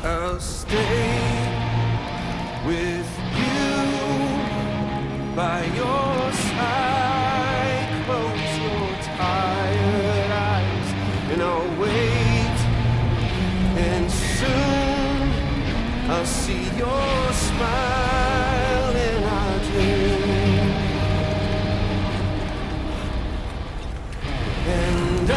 I'll stay with you by your side. Close your tired eyes and I'll wait. And soon I'll see your smile in our dream. And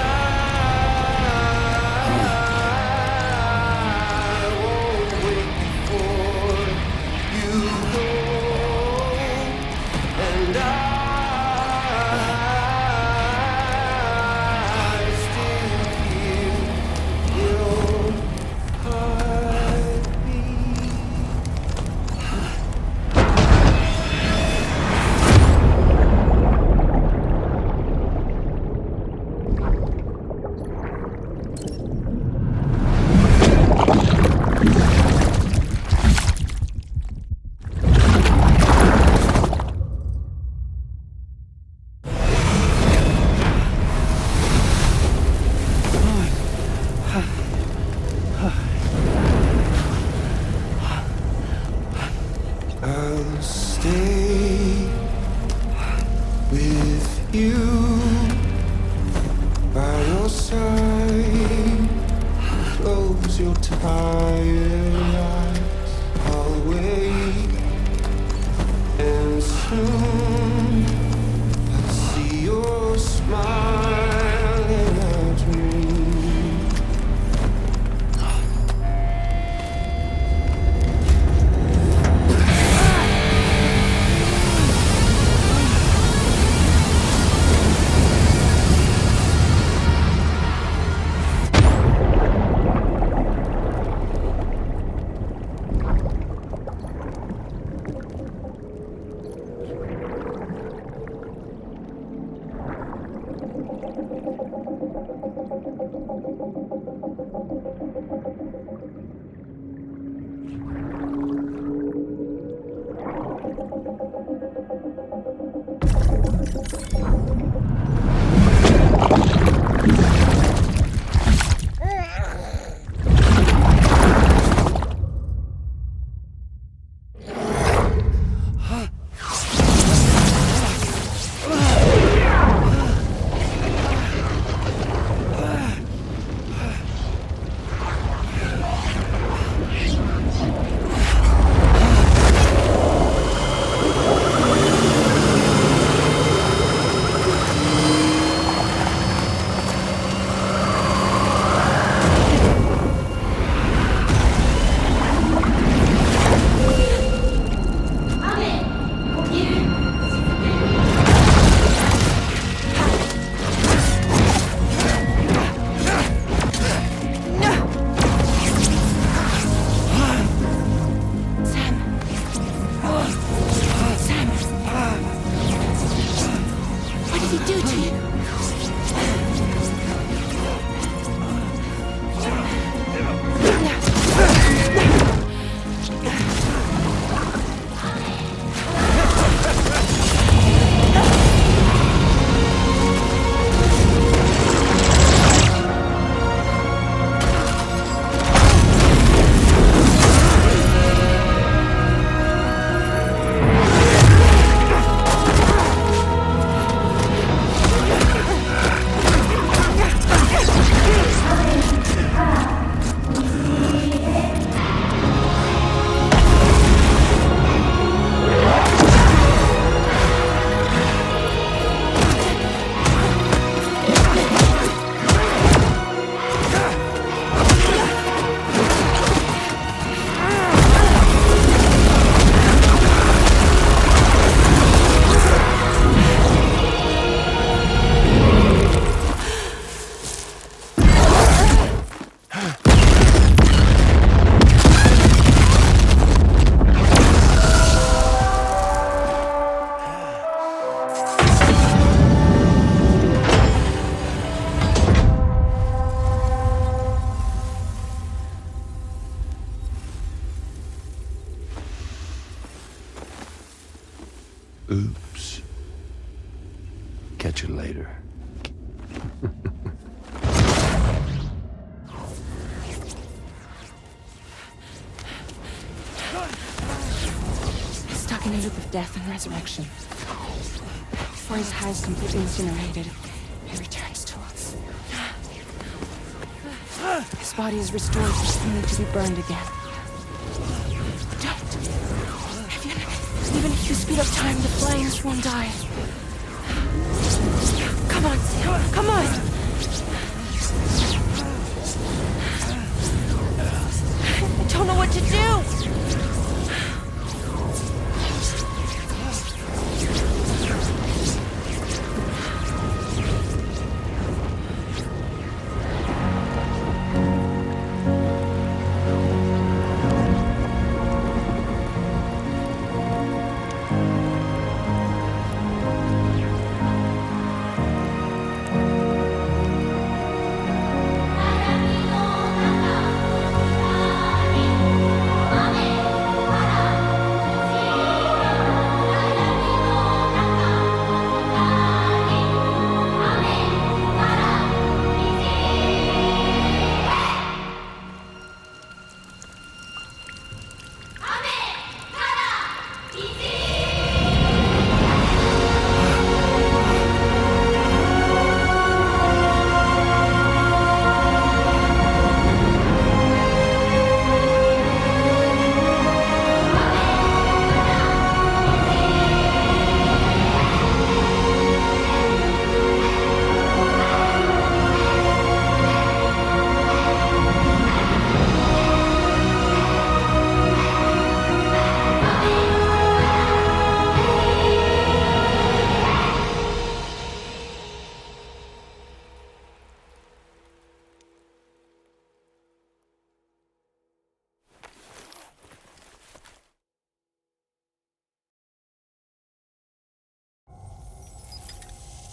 I'll stay with you by your side. Close your tired eyes. I'll wait, and soon I'll see your smile in a dream. he do to you? Oops. Catch you later. Stuck in a loop of death and resurrection. Before his hair is completely incinerated, he returns to us. His body is restored, only to be burned again. Don't! Even if you speed up time, the flames won't die. Come on, Sam. Come on! I don't know what to do!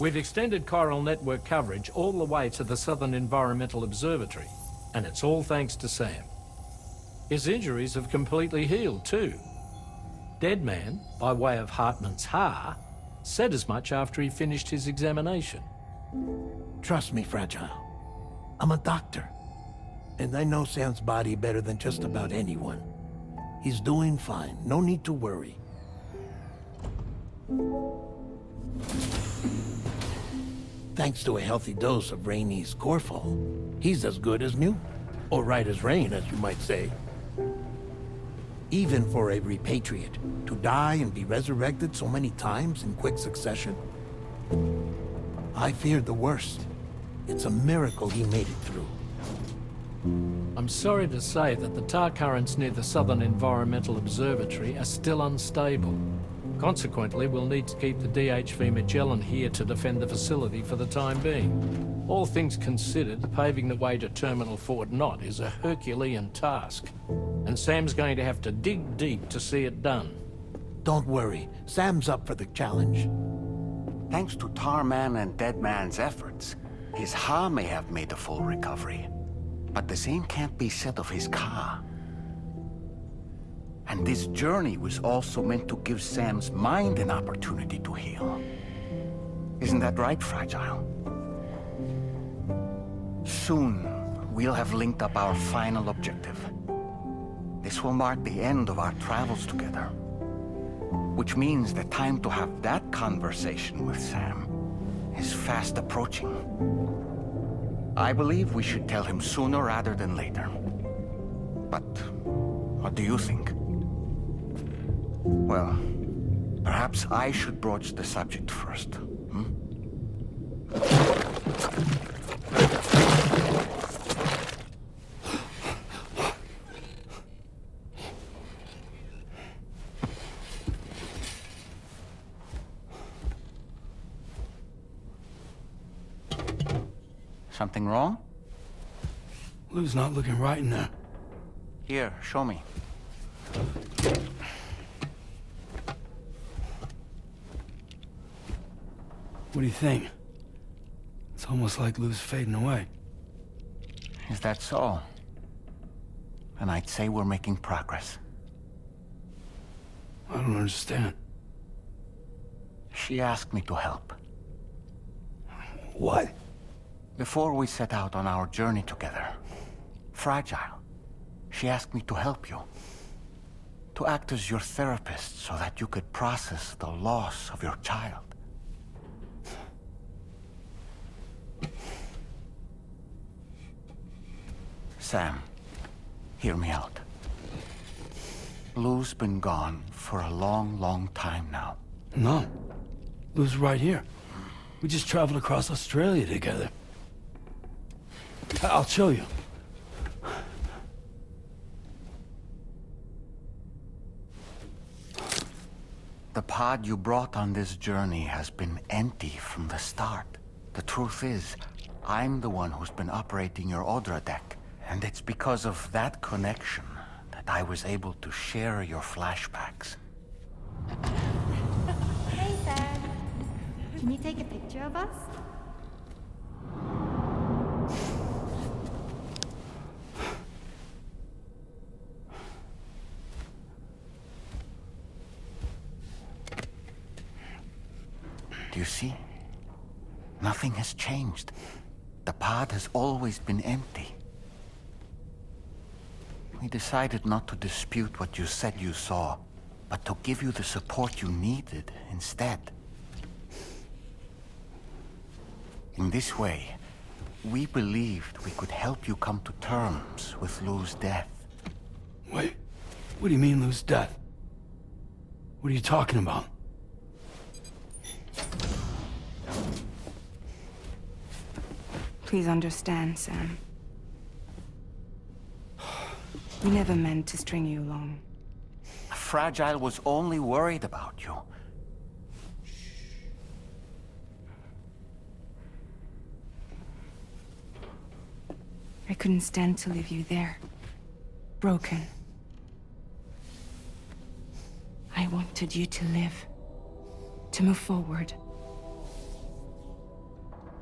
We've extended chiral network coverage all the way to the Southern Environmental Observatory, and it's all thanks to Sam. His injuries have completely healed too. Deadman, by way of Hartman's Ha, said as much after he finished his examination. Trust me, Fragile. I'm a doctor, and I know Sam's body better than just about anyone. He's doing fine. No need to worry. Thanks to a healthy dose of Rainey's Corfol, he's as good as new. Or right as rain, as you might say. Even for a repatriate, to die and be resurrected so many times in quick succession. I feared the worst. It's a miracle he made it through. I'm sorry to say that the tar currents near the Southern Environmental Observatory are still unstable. Consequently, we'll need to keep the DHV Magellan here to defend the facility for the time being. All things considered, paving the way to Terminal Fort Knott is a Herculean task, and Sam's going to have to dig deep to see it done. Don't worry, Sam's up for the challenge. Thanks to Tarman and Deadman's efforts, his Ha may have made a full recovery. But the same can't be said of his Ka. And this journey was also meant to give Sam's mind an opportunity to heal. Isn't that right, Fragile? Soon, we'll have linked up our final objective. This will mark the end of our travels together. Which means the time to have that conversation with Sam is fast approaching. I believe we should tell him sooner rather than later. But what do you think? Well, perhaps I should broach the subject first. Something wrong? Lou's not looking right in there. Here, show me. What do you think? It's almost like Lou's fading away. Is that so? And I'd say we're making progress. I don't understand. She asked me to help. What? Before we set out on our journey together, Fragile, she asked me to help you. To act as your therapist so that you could process the loss of your child. Sam, hear me out. Lou's been gone for a long, long time now. No. Lou's right here. We just traveled across Australia together. I'll show you. The pod you brought on this journey has been empty from the start. The truth is, I'm the one who's been operating your Odra deck. And it's because of that connection that I was able to share your flashbacks. Hey, Sam. Can you take a picture of us? Do you see? Nothing has changed. The pod has always been empty. We decided not to dispute what you said you saw, but to give you the support you needed instead. In this way, we believed we could help you come to terms with Lou's death. Wait, what do you mean Lou's death? What are you talking about? Please understand, Sam. We never meant to string you along. Fragile was only worried about you. I couldn't stand to leave you there. Broken. I wanted you to live. To move forward.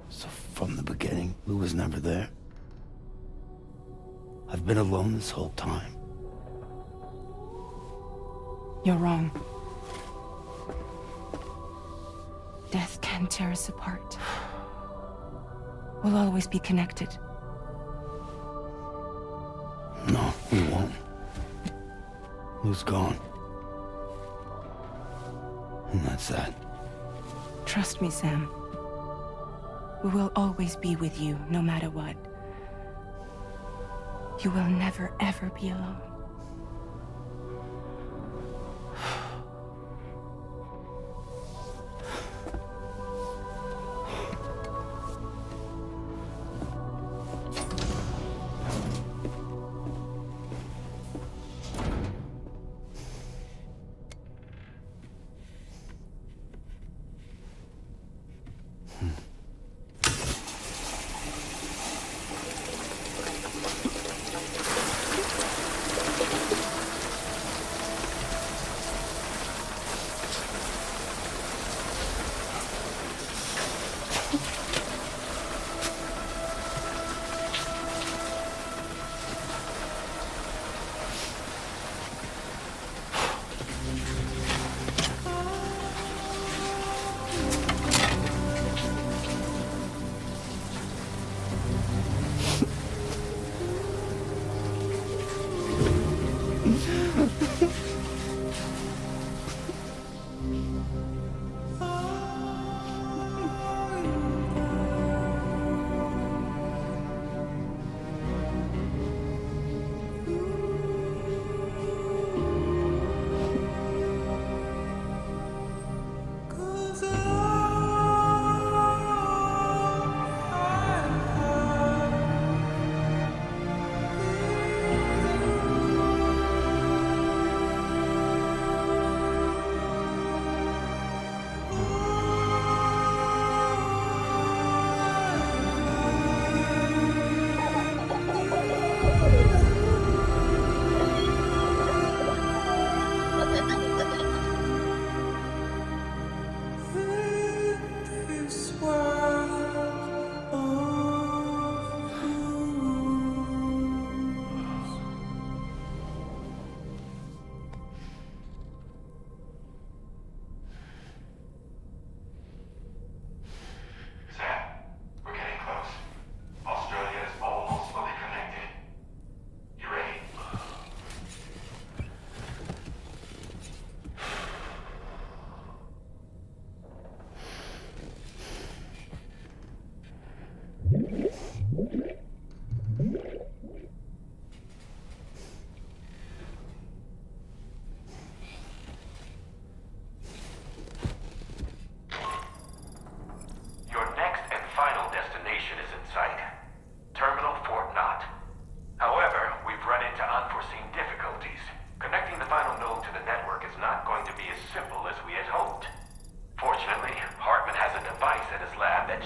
So from the beginning, Lou was never there. I've been alone this whole time. You're wrong. Death can tear us apart. We'll always be connected. No, we won't. Lou's gone. And that's that. Trust me, Sam. We will always be with you, no matter what. You will never, ever be alone.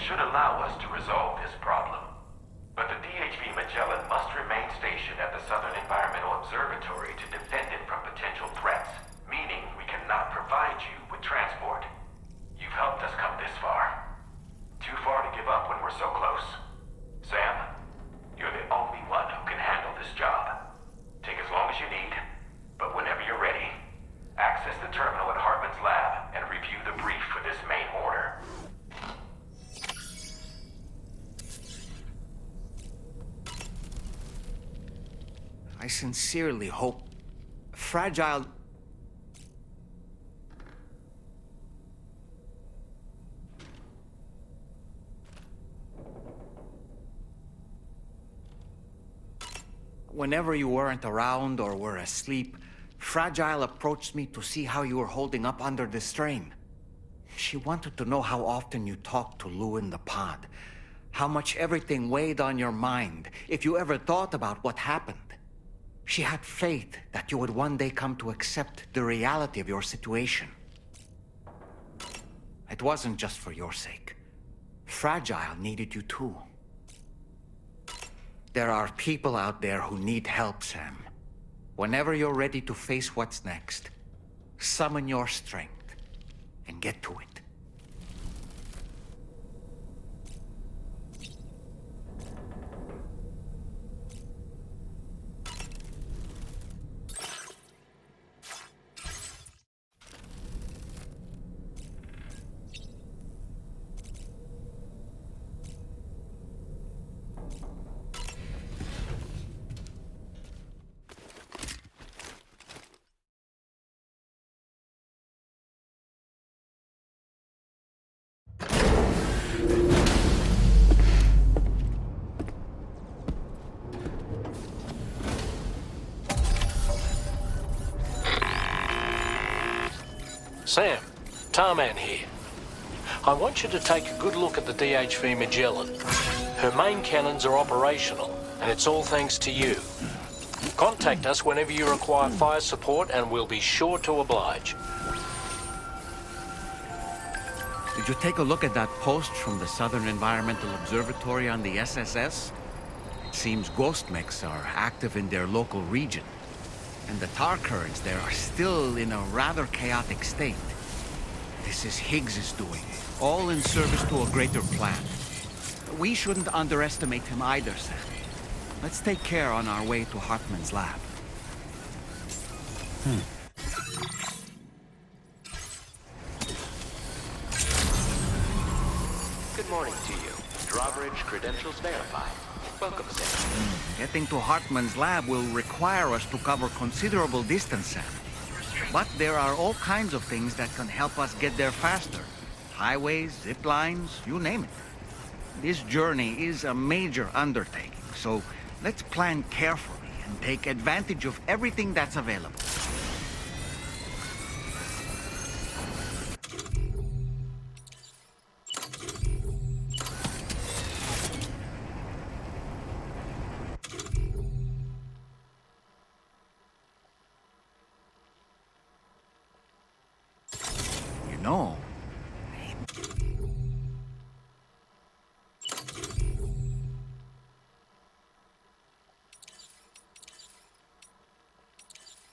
should allow us to resolve this problem. But the DHV Magellan must remain stationed at the Southern Environmental Observatory to defend it from potential threats, meaning we cannot provide you with transport. You've helped us come this far. Too far to give up when we're so close. Sam, you're the only one who can handle this job. Take as long as you need, but whenever you're ready, access the terminal at Hartman's lab and review the brief for this main order. I sincerely hope Fragile... Whenever you weren't around or were asleep, Fragile approached me to see how you were holding up under the strain. She wanted to know how often you talked to Lou in the pod, how much everything weighed on your mind, if you ever thought about what happened. She had faith that you would one day come to accept the reality of your situation. It wasn't just for your sake. Fragile needed you too. There are people out there who need help, Sam. Whenever you're ready to face what's next, summon your strength and get to it. Sam, Tarman here. I want you to take a good look at the DHV Magellan. Her main cannons are operational, and it's all thanks to you. Contact us whenever you require fire support, and we'll be sure to oblige. Did you take a look at that post from the Southern Environmental Observatory on the SSS? It seems ghost mechs are active in their local region, and the tar currents there are still in a rather chaotic state. This is Higgs's doing, all in service to a greater plan. We shouldn't underestimate him either, Sam. Let's take care on our way to Hartman's lab. Good morning to you. Drawbridge credentials verified. Welcome, Sam. Getting to Hartman's lab will require us to cover considerable distance, Sam. But there are all kinds of things that can help us get there faster. Highways, zip lines, you name it. This journey is a major undertaking, so let's plan carefully and take advantage of everything that's available. You know,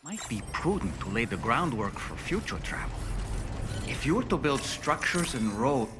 might be prudent to lay the groundwork for future travel. If you were to build structures and roads...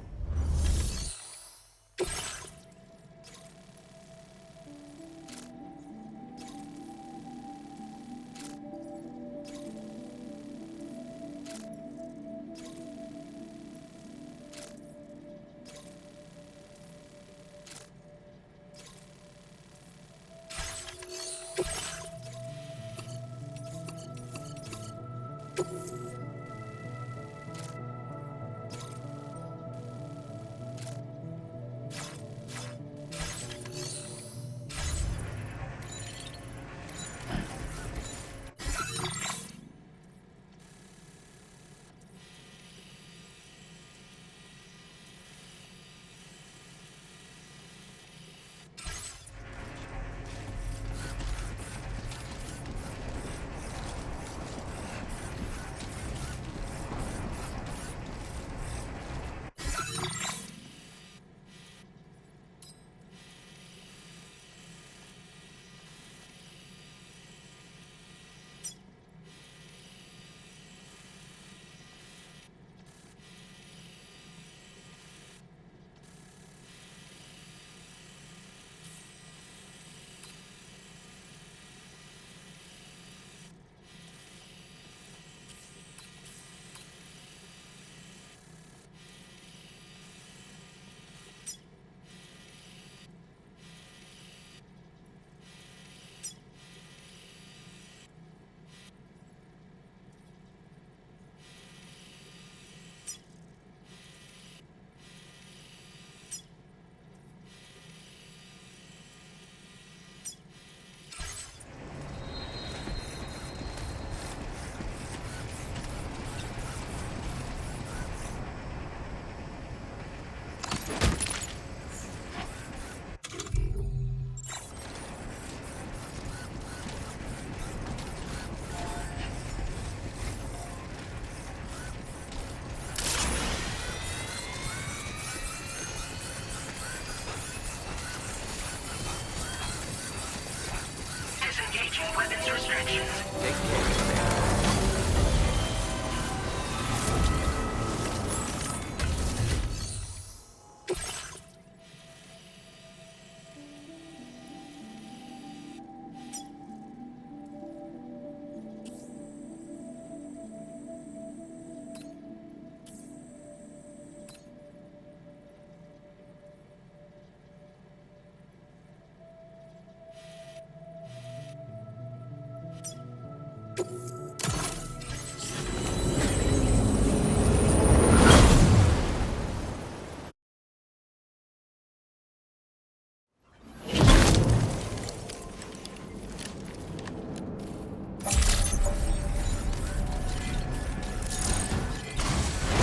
Engaging weapons restrictions. Take care, Sam.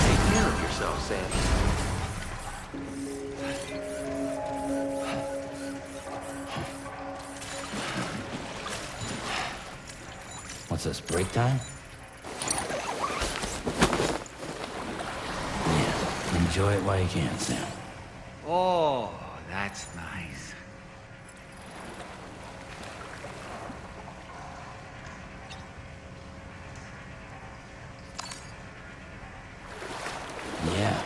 Take care of yourself, Sam. What's this, break time? Yeah, enjoy it while you can, Sam. Oh, that's nice. Yeah.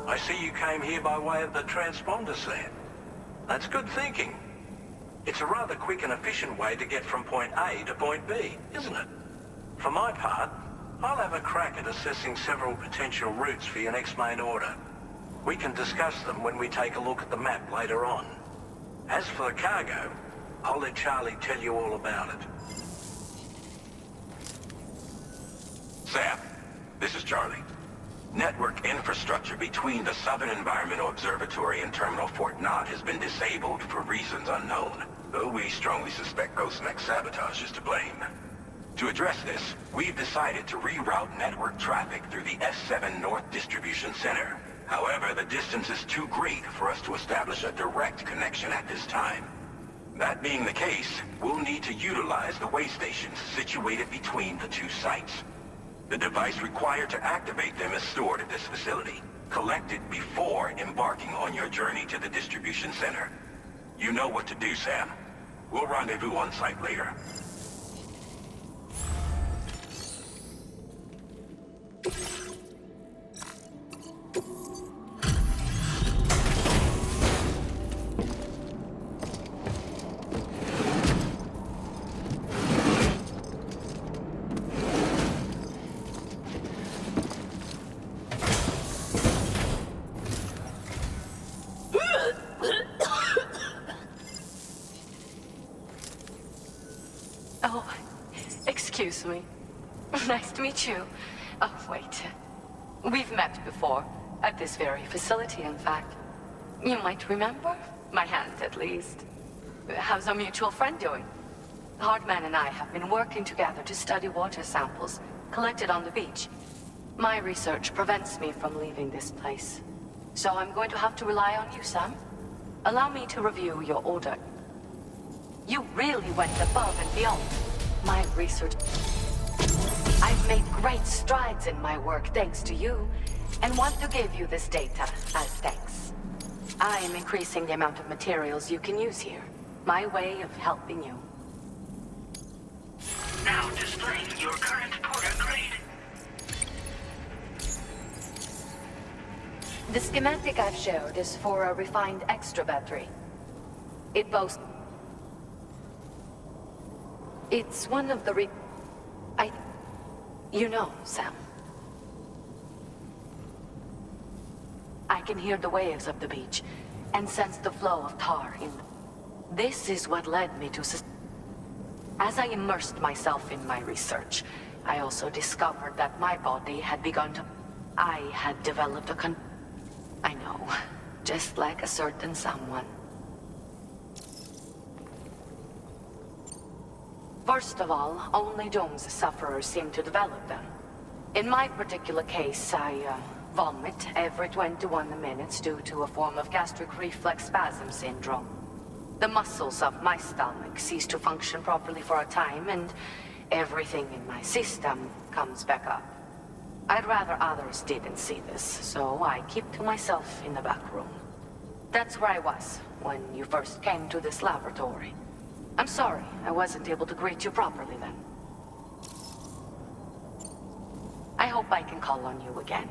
I see you came here by way of the transponder set. That's good thinking. It's a rather quick and efficient way to get from point A to point B, isn't it? For my part, I'll have a crack at assessing several potential routes for your next main order. We can discuss them when we take a look at the map later on. As for the cargo, I'll let Charlie tell you all about it. Sam, this is Charlie. Network infrastructure between the Southern Environmental Observatory and Terminal Fort Knott has been disabled for reasons unknown, though we strongly suspect Ghostneck sabotage is to blame. To address this, we've decided to reroute network traffic through the S7 North Distribution Center. However, the distance is too great for us to establish a direct connection at this time. That being the case, we'll need to utilize the way stations situated between the two sites. The device required to activate them is stored at this facility, collected before embarking on your journey to the distribution center. You know what to do, Sam. We'll rendezvous on site later. Oh, excuse me. Nice to meet you. Oh, wait. We've met before. At this very facility, in fact. You might remember? My hand, at least. How's our mutual friend doing? Hardman and I have been working together to study water samples collected on the beach. My research prevents me from leaving this place. So I'm going to have to rely on you, Sam. Allow me to review your order. You really went above and beyond my research. I've made great strides in my work thanks to you, and want to give you this data as thanks. I am increasing the amount of materials you can use here. My way of helping you. Now displaying your current Porter grade. The schematic I've showed is for a refined extra battery. It boasts... It's one of the You know, Sam. I can hear the waves of the beach, and sense the flow of tar in them. This is what led me to As I immersed myself in my research, I also discovered that my body had begun to... I had developed I know, just like a certain someone. First of all, only Doom's sufferers seem to develop them. In my particular case, I vomit every 21 minutes due to a form of gastric reflex spasm syndrome. The muscles of my stomach cease to function properly for a time, and everything in my system comes back up. I'd rather others didn't see this, so I keep to myself in the back room. That's where I was when you first came to this laboratory. I'm sorry I wasn't able to greet you properly then. I hope I can call on you again.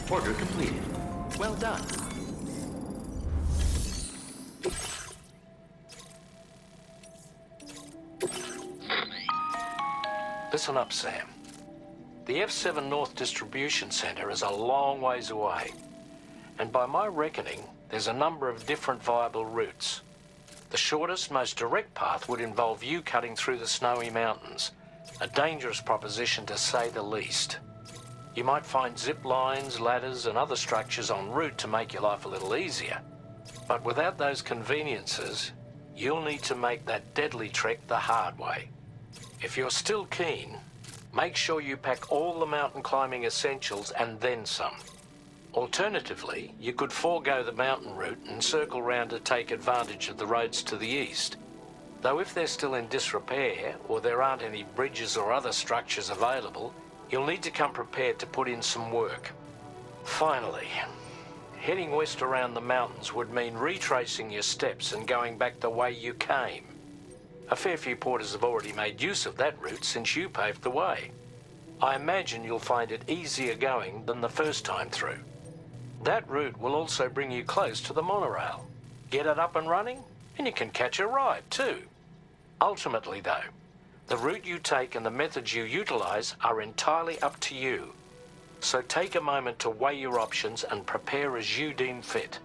Order completed. Well done. Listen up, Sam. The F7 North Distribution Center is a long ways away. And by my reckoning, there's a number of different viable routes. The shortest, most direct path would involve you cutting through the snowy mountains. A dangerous proposition to say the least. You might find zip lines, ladders, and other structures en route to make your life a little easier. But without those conveniences, you'll need to make that deadly trek the hard way. If you're still keen, make sure you pack all the mountain climbing essentials and then some. Alternatively, you could forego the mountain route and circle round to take advantage of the roads to the east. Though if they're still in disrepair, or there aren't any bridges or other structures available, you'll need to come prepared to put in some work. Finally, heading west around the mountains would mean retracing your steps and going back the way you came. A fair few porters have already made use of that route since you paved the way. I imagine you'll find it easier going than the first time through. That route will also bring you close to the monorail. Get it up and running, and you can catch a ride too. Ultimately though, the route you take and the methods you utilize are entirely up to you. So take a moment to weigh your options and prepare as you deem fit.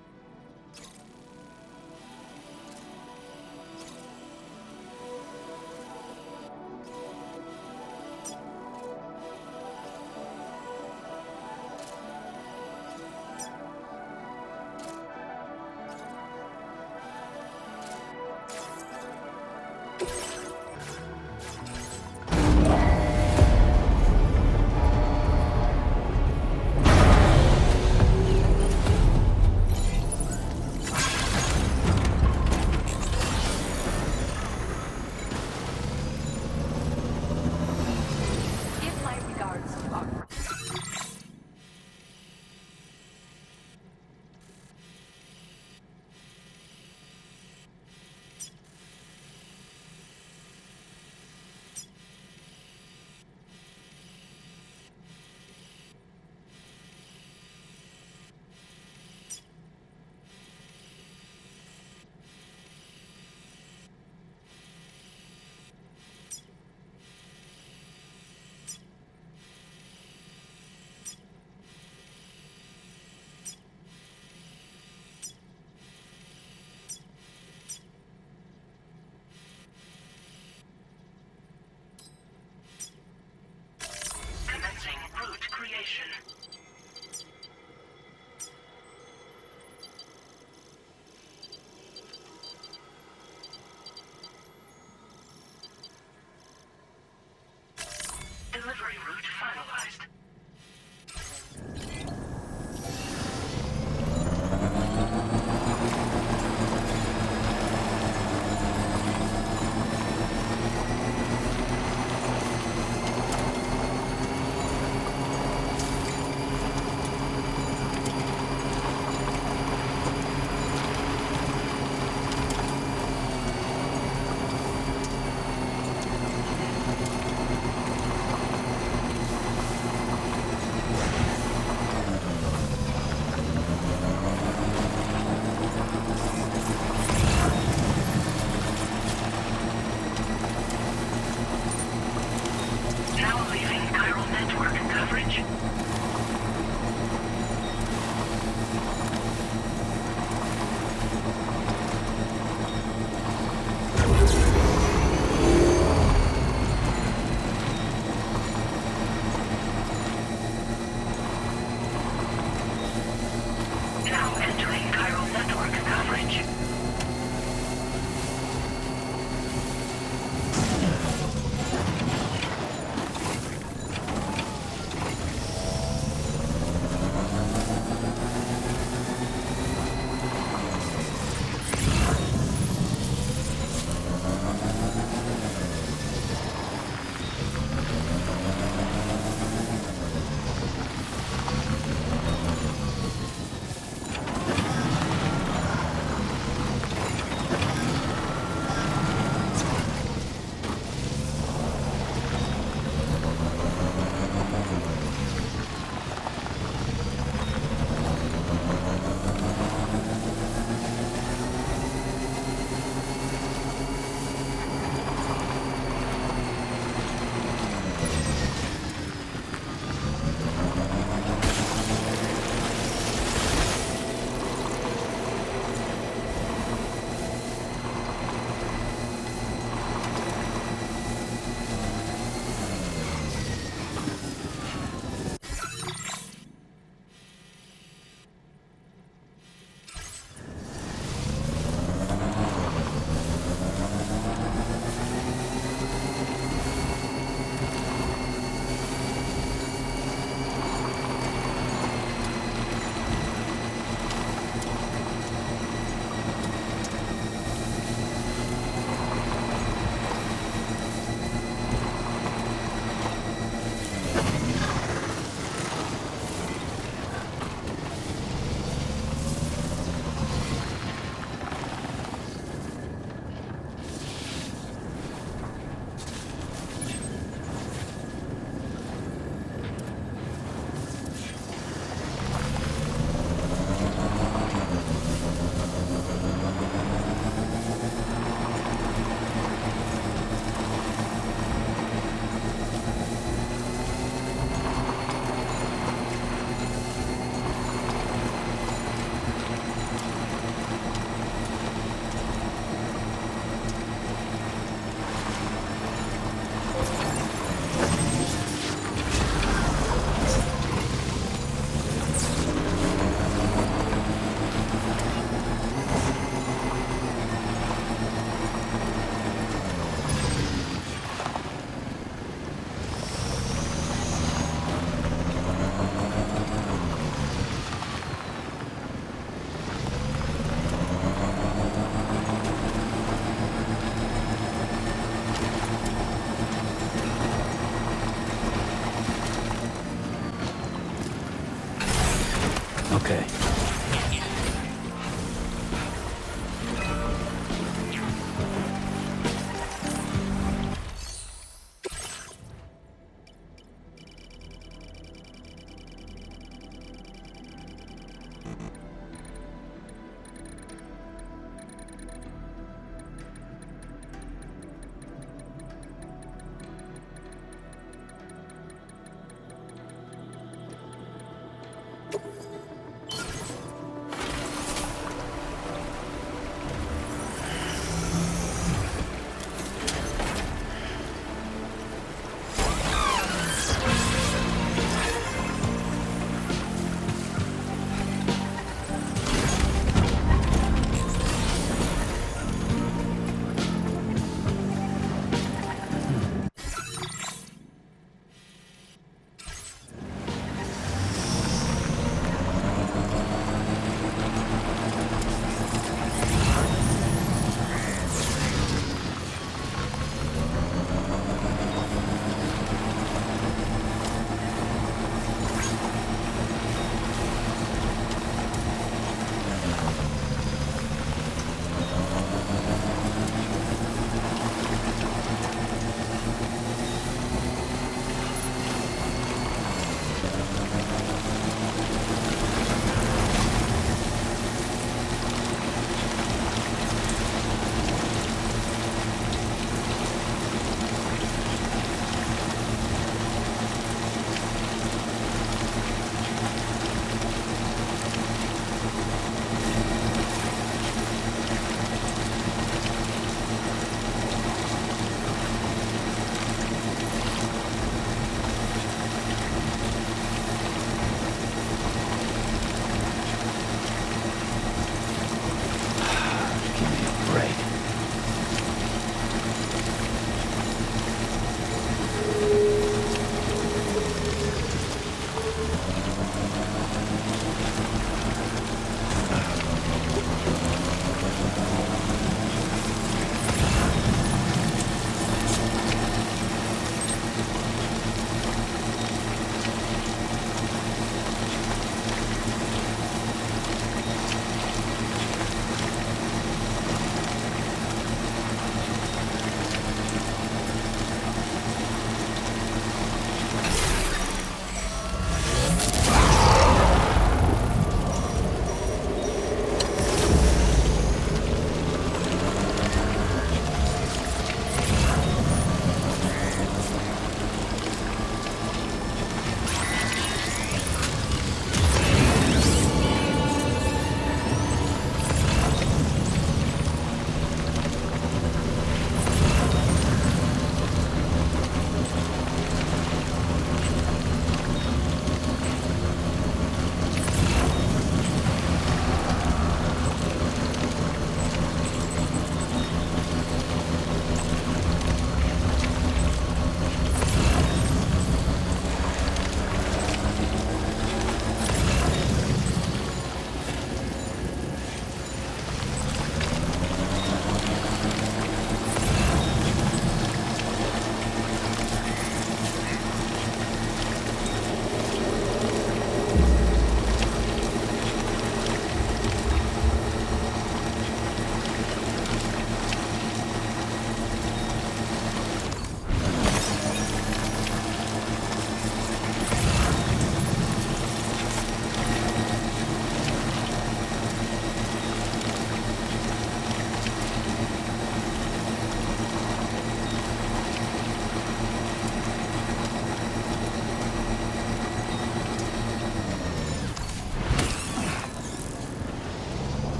Okay.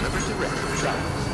river to river travels.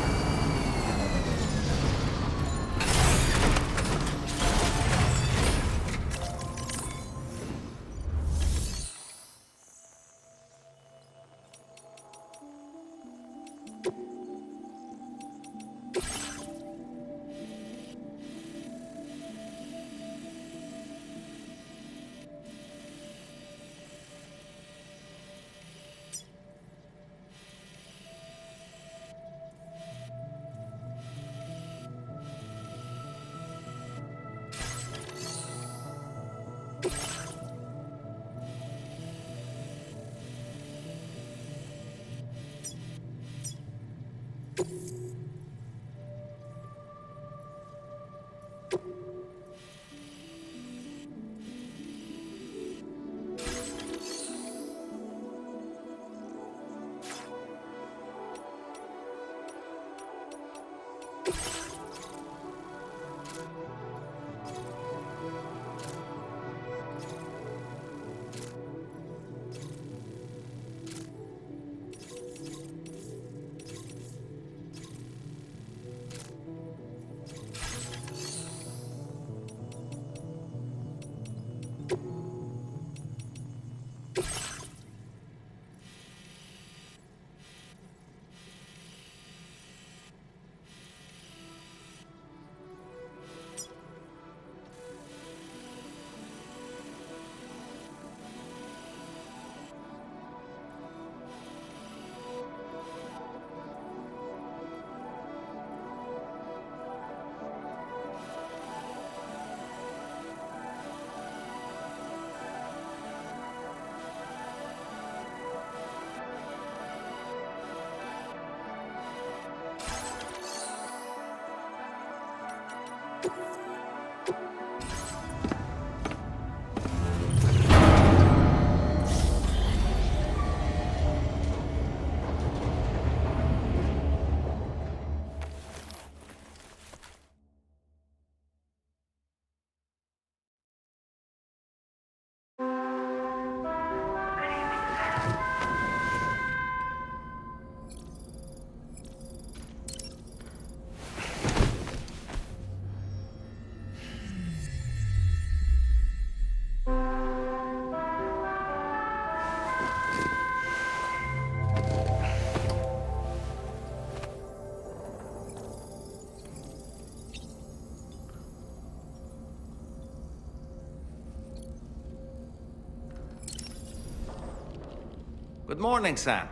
Good morning, Sam.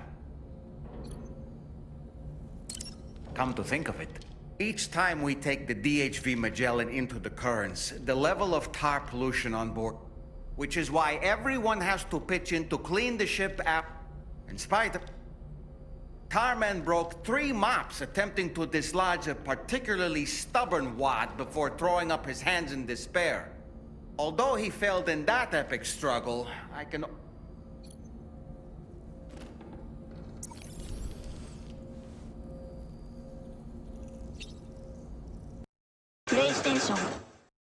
Come to think of it, each time we take the DHV Magellan into the currents, the level of tar pollution on board, which is why everyone has to pitch in to clean the ship out. In spite of... Tarman broke 3 mops attempting to dislodge a particularly stubborn wad before throwing up his hands in despair. Although he failed in that epic struggle, I can... PlayStation